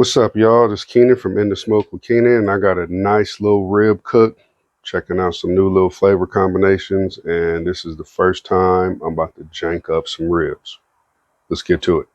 What's up, y'all? This is Keenan from In the Smoke with Keenan, and I got a nice little rib cook. Checking out some new little flavor combinations, and this is the first time I'm about to jank up some ribs. Let's get to it.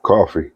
Coffee.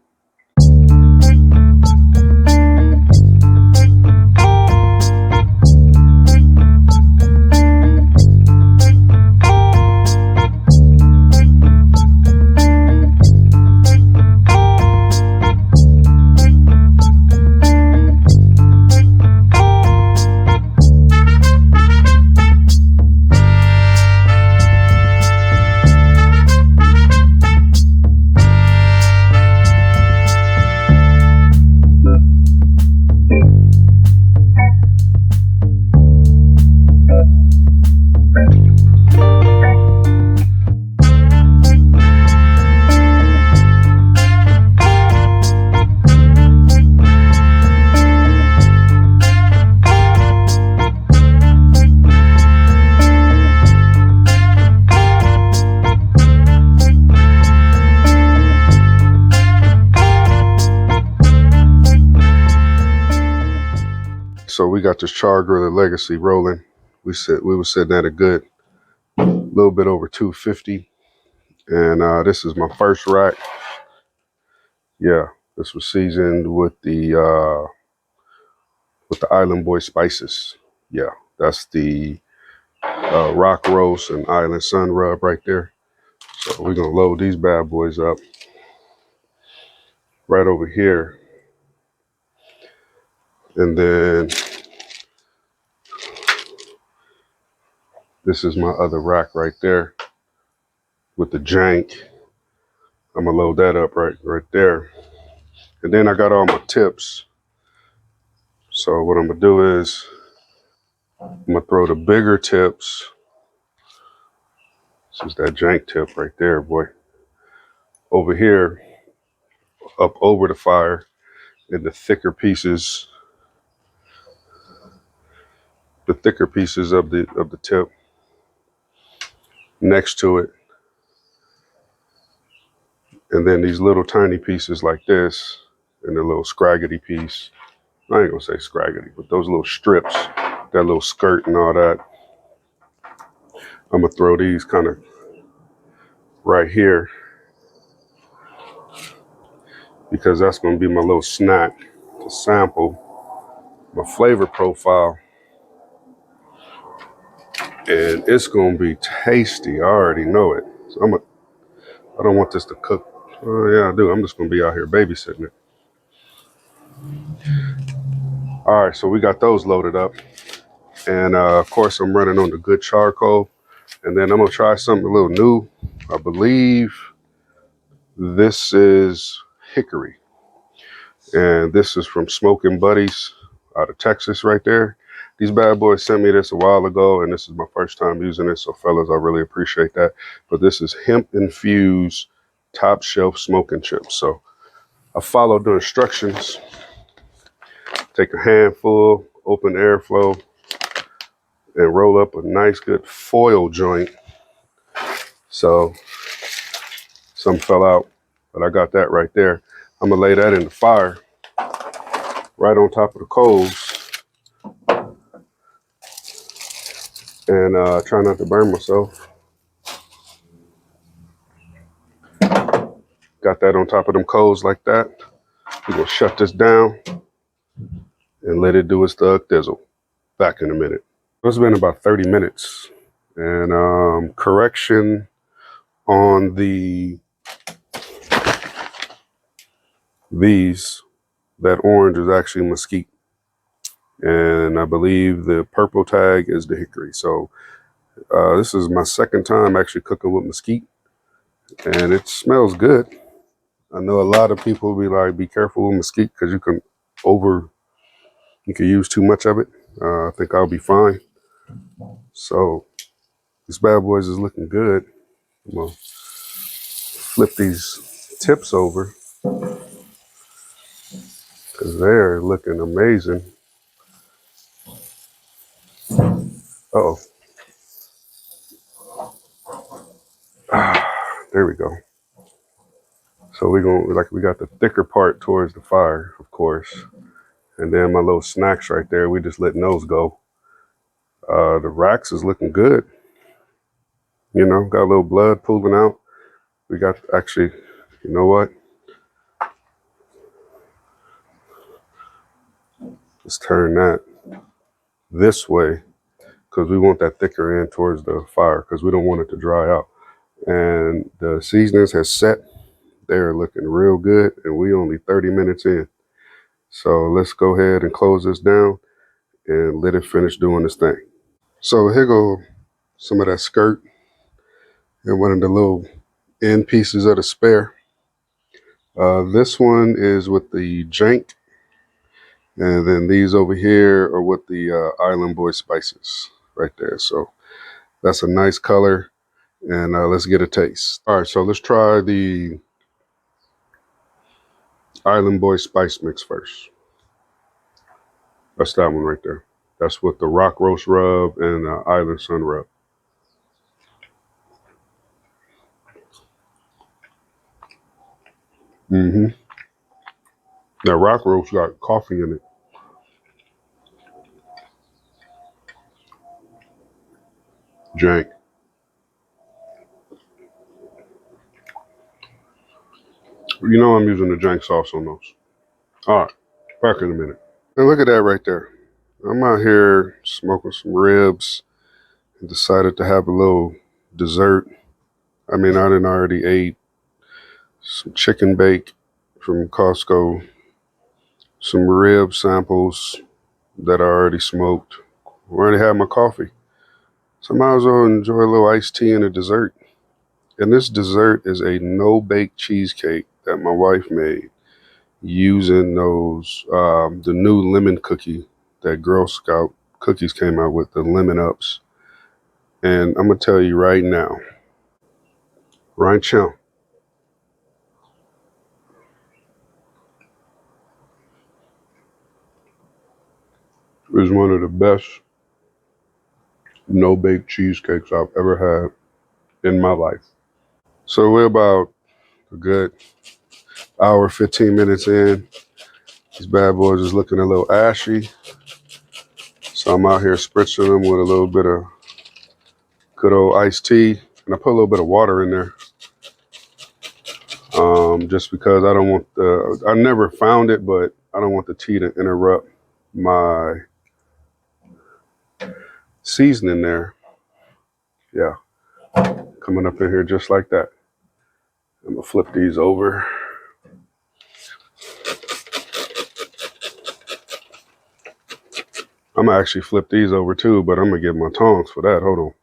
So we got this char griller legacy rolling. We were sitting at a good little bit over 250, and this is my first rack. Yeah, this was seasoned with the Island Boy spices. Yeah, that's the rock roast and island sun rub right there. So we're gonna load these bad boys up right over here, and then this is my other rack right there with the jank. I'm gonna load that up right there. And then I got all my tips. So what I'm gonna do is I'm gonna throw the bigger tips. This is that jank tip right there, boy. Over here, up over the fire, and the thicker pieces of the tip next to it. And then these little tiny pieces like this, and the little scraggly piece. I ain't gonna say scraggly, but those little strips, that little skirt and all that. I'm gonna throw these kind of right here, because that's gonna be my little snack to sample my flavor profile. And it's gonna be tasty, I already know it. So I don't want this to cook. Oh yeah, I do. I'm just gonna be out here babysitting it. All right, so we got those loaded up. And of course I'm running on the good charcoal. And then I'm gonna try something a little new. I believe this is hickory. And this is from Smoking Buddies out of Texas right there. These bad boys sent me this a while ago, and this is my first time using it. So fellas, I really appreciate that. But this is hemp infused top shelf smoking chips. So I followed the instructions. Take a handful, open airflow, and roll up a nice good foil joint. So some fell out, but I got that right there. I'm gonna lay that in the fire right on top of the coals, and try not to burn myself. Got that on top of them coals like that. We're gonna shut this down and let it do its thug thizzle. Back in a minute. It's been about 30 minutes, and correction on these, that orange is actually mesquite. And I believe the purple tag is the hickory. So this is my second time actually cooking with mesquite, and it smells good. I know a lot of people will be like, be careful with mesquite because you can use too much of it. I think I'll be fine. So these bad boys is looking good. I'm gonna flip these tips over because they're looking amazing. Uh-oh. There we go. So we got the thicker part towards the fire, of course. And then my little snacks right there, we just letting those go. The racks is looking good. You know, got a little blood pooling out. We got actually, you know what? Let's turn that this way because we want that thicker end towards the fire because we don't want it to dry out. And the seasonings has set. They're looking real good and we only 30 minutes in. So let's go ahead and close this down and let it finish doing this thing. So here go some of that skirt and one of the little end pieces of the spare. This one is with the Jank, and then these over here are with the Island Boy spices right there. So that's a nice color, and let's get a taste. All right, so let's try the Island Boy spice mix first. That's that one right there. That's with the rock roast rub and island sun rub. Mm-hmm. That rock roast got coffee in it. Jank. You know I'm using the jank sauce on those. All right, back in a minute. And look at that right there. I'm out here smoking some ribs and decided to have a little dessert. I mean, I done already ate some chicken bake from Costco, some rib samples that I already smoked. I already had my coffee. So I might as well enjoy a little iced tea and a dessert. And this dessert is a no-bake cheesecake that my wife made using the new lemon cookie that Girl Scout cookies came out with, the lemon ups. And I'm gonna tell you right now, right now, is one of the best no-bake cheesecakes I've ever had in my life. So we're about a good hour, 15 minutes in. These bad boys is looking a little ashy. So I'm out here spritzing them with a little bit of good old iced tea. And I put a little bit of water in there. Just because I don't want I never found it, but I don't want the tea to interrupt my seasoning there. Yeah, coming up in here just like that. I'm gonna flip these over. I'm gonna actually flip these over too, but I'm gonna get my tongs for that. Hold on.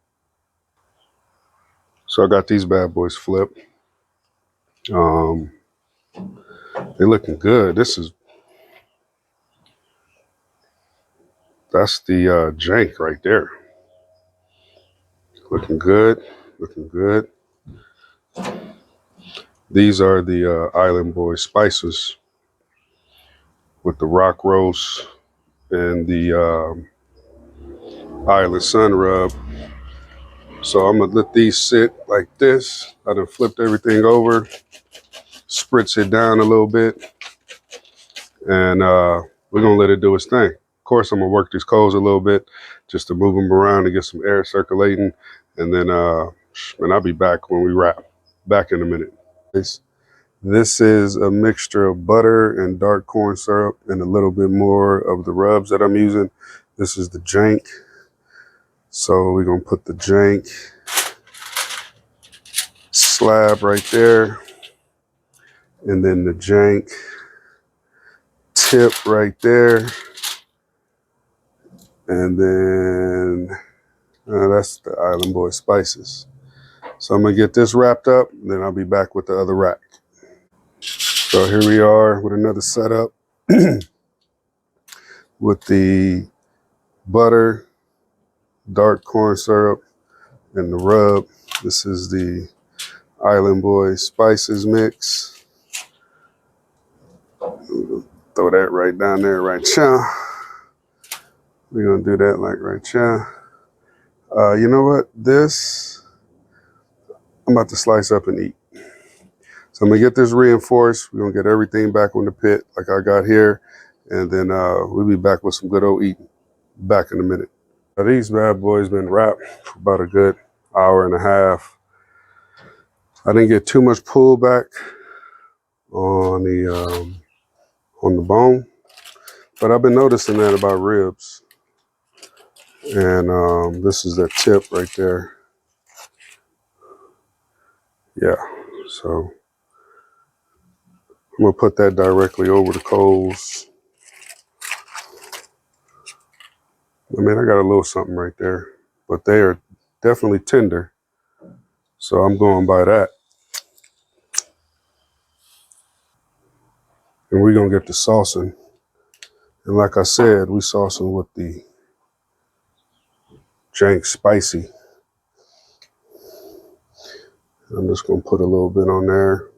So I got these bad boys flipped. They're looking good. That's the jank right there. Looking good, looking good. These are the Island Boy spices with the rock roast and the island sun rub. So I'm gonna let these sit like this. I done flipped everything over, spritz it down a little bit, and we're gonna let it do its thing. Of course, I'm gonna work these coals a little bit just to move them around and get some air circulating, and then and I'll be back when we wrap. Back in a minute. This is a mixture of butter and dark corn syrup and a little bit more of the rubs that I'm using. This is the jank. So we're gonna put the jank slab right there, and then the jank tip right there, and then that's the Island Boy spices. So I'm gonna get this wrapped up, and then I'll be back with the other rack. So here we are with another setup with the butter, dark corn syrup, and the rub. This is the Island Boy Spices mix. Throw that right down there, right now. We're gonna do that like right now. You know what? This, I'm about to slice up and eat. So I'm gonna get this reinforced. We're gonna get everything back on the pit like I got here. And then we'll be back with some good old eating. Back in a minute. Now, these bad boys been wrapped for about a good hour and a half. I didn't get too much pullback on the bone, but I've been noticing that about ribs. And this is that tip right there. Yeah, so I'm gonna put that directly over the coals. I mean, I got a little something right there, but they are definitely tender. So I'm going by that. And we're gonna get the saucing. And like I said, we saucing with the Jank Spicy. I'm just gonna put a little bit on there.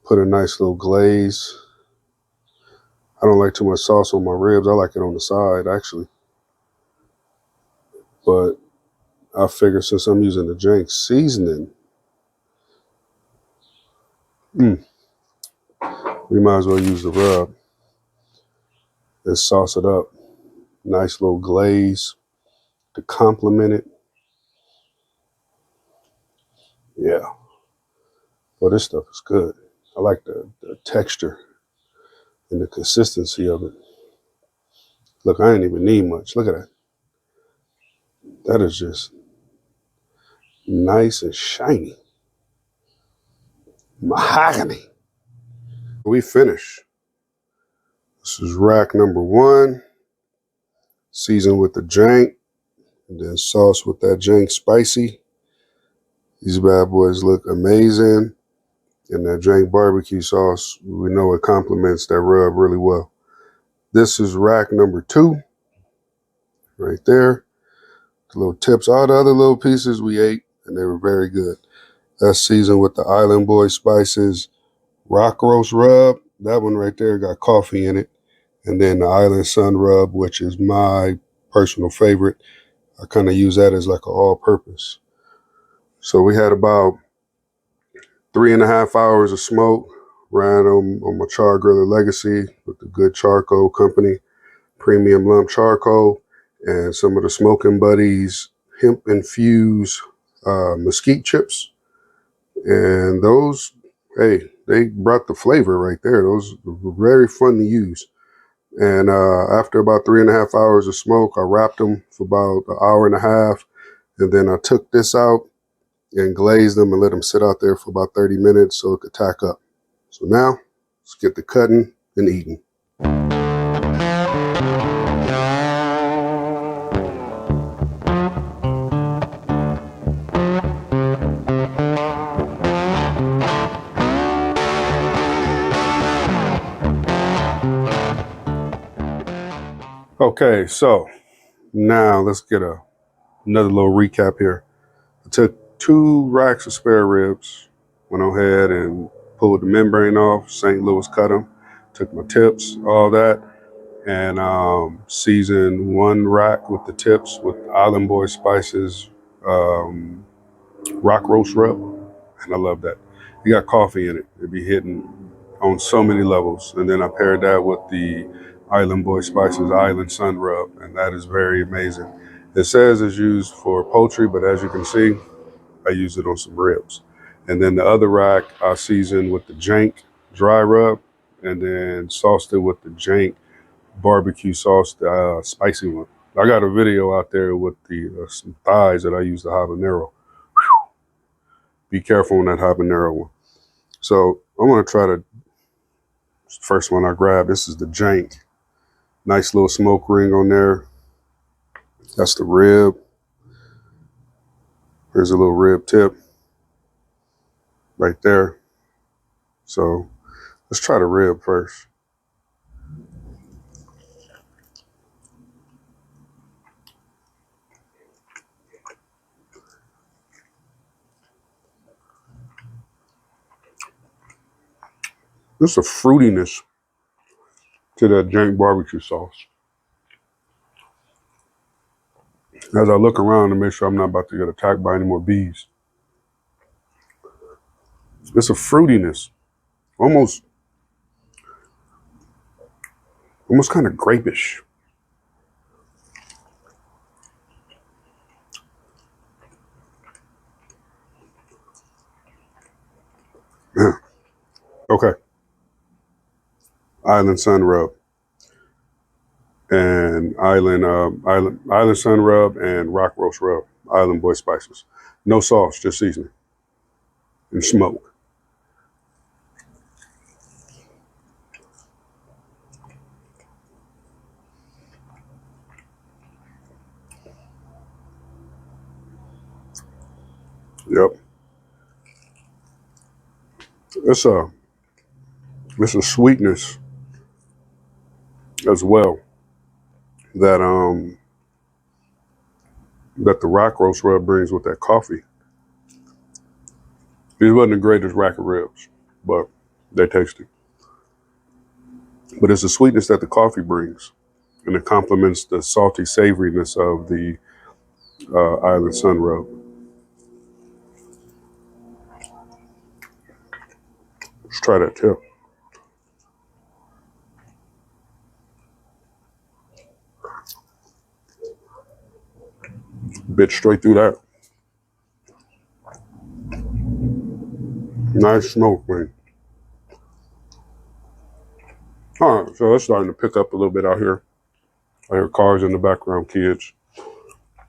Put a nice little glaze. I don't like too much sauce on my ribs. I like it on the side, actually. But I figure since I'm using the Jank seasoning, we might as well use the rub and sauce it up. Nice little glaze to complement it. Yeah. Well, this stuff is good. I like the texture and the consistency of it. Look, I didn't even need much. Look at that. That is just nice and shiny. Mahogany. We finished. This is rack number 1. Seasoned with the Jank. And then sauce with that Jank Spicy. These bad boys look amazing. And that Jank barbecue sauce, we know it complements that rub really well. This is rack number 2. Right there. The little tips, all the other little pieces we ate, and they were very good. That's seasoned with the Island Boy Spices rock roast rub. That one right there got coffee in it. And then the Island Sun rub, which is my personal favorite. I kind of use that as like an all-purpose. So we had about 3.5 hours of smoke. Ran on my char griller Legacy with the good charcoal company, premium lump charcoal, and some of the Smoking Buddies hemp infused mesquite chips. And those, hey, they brought the flavor right there. Those were very fun to use. And after about 3.5 hours of smoke, I wrapped them for about an hour and a half. And then I took this out and glazed them and let them sit out there for about 30 minutes so it could tack up. So now, let's get to cutting and eating. Okay, so now let's get another little recap here. I took 2 racks of spare ribs, went ahead and pulled the membrane off, St. Louis cut them, took my tips, all that, and seasoned 1 rack with the tips with Island Boy Spices rock roast rub, and I love that. You got coffee in it. It'd be hitting on so many levels. And then I paired that with the Island Boy Spices Island Sun rub, and that is very amazing. It says it's used for poultry, but as you can see, I use it on some ribs. And then the other rack I seasoned with the Jank dry rub, and then sauced it with the Jank barbecue sauce, the spicy one. I got a video out there with the some thighs that I use the habanero. Be careful on that habanero one. So I'm gonna try to, first one I grabbed, this is the Jank. Nice little smoke ring on there. That's the rib. Here's a little rib tip right there. So Let's try the rib first. There's a fruitiness to that Jank barbecue sauce. As I look around to make sure I'm not about to get attacked by any more bees. It's a fruitiness, almost kind of grapish. Yeah. Okay. Island Sun Rub and Island Sun Rub and Rock Roast Rub. Island Boy Spices. No sauce, just seasoning and smoke. Yep. It's a sweetness as well that that the Rock Roast Rub brings with that coffee. These wasn't the greatest rack of ribs, but they tasty. But it's the sweetness that the coffee brings, and it complements the salty savoriness of the Island Sun Rub. Let's try that too. Bit straight through that. Nice smoke, man. All right, so it's starting to pick up a little bit out here. I hear cars in the background, kids.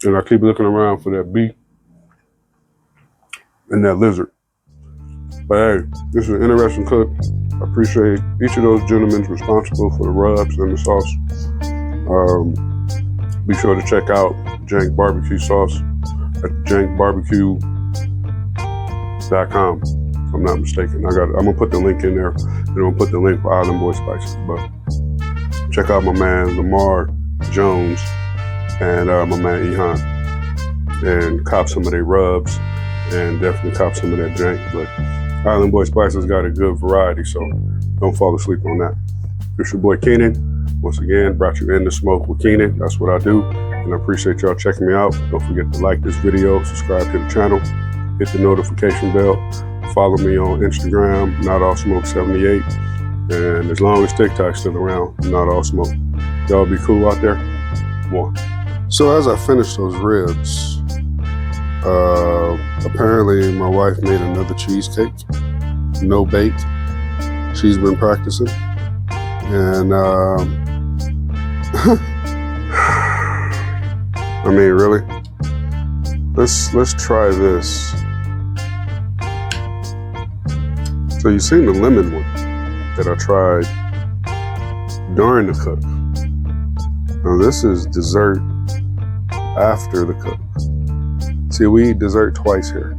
And I keep looking around for that bee and that lizard. But hey, this is an interesting cook. I appreciate each of those gentlemen responsible for the rubs and the sauce. Be sure to check out Jank Barbecue Sauce at jankbarbecue.com. If I'm not mistaken. I'm gonna put the link in there, and I'm gonna put the link for Island Boy Spices. But check out my man Lamar Jones and my man Ehan, and cop some of their rubs, and definitely cop some of that jank. But Island Boy Spices got a good variety, so don't fall asleep on that. It's your boy Keenan. Once again, brought you In the Smoke with Keenan. That's what I do, and I appreciate y'all checking me out. Don't forget to like this video, subscribe to the channel, hit the notification bell, follow me on Instagram, NotAllSmoke78, and as long as TikTok's still around, Not All Smoke. Y'all be cool out there. One. So as I finished those ribs, apparently my wife made another cheesecake, no bake. She's been practicing, and I mean, really, let's try this. So you seen the lemon one that I tried during the cook. Now this is dessert after the cook. See, we eat dessert twice here.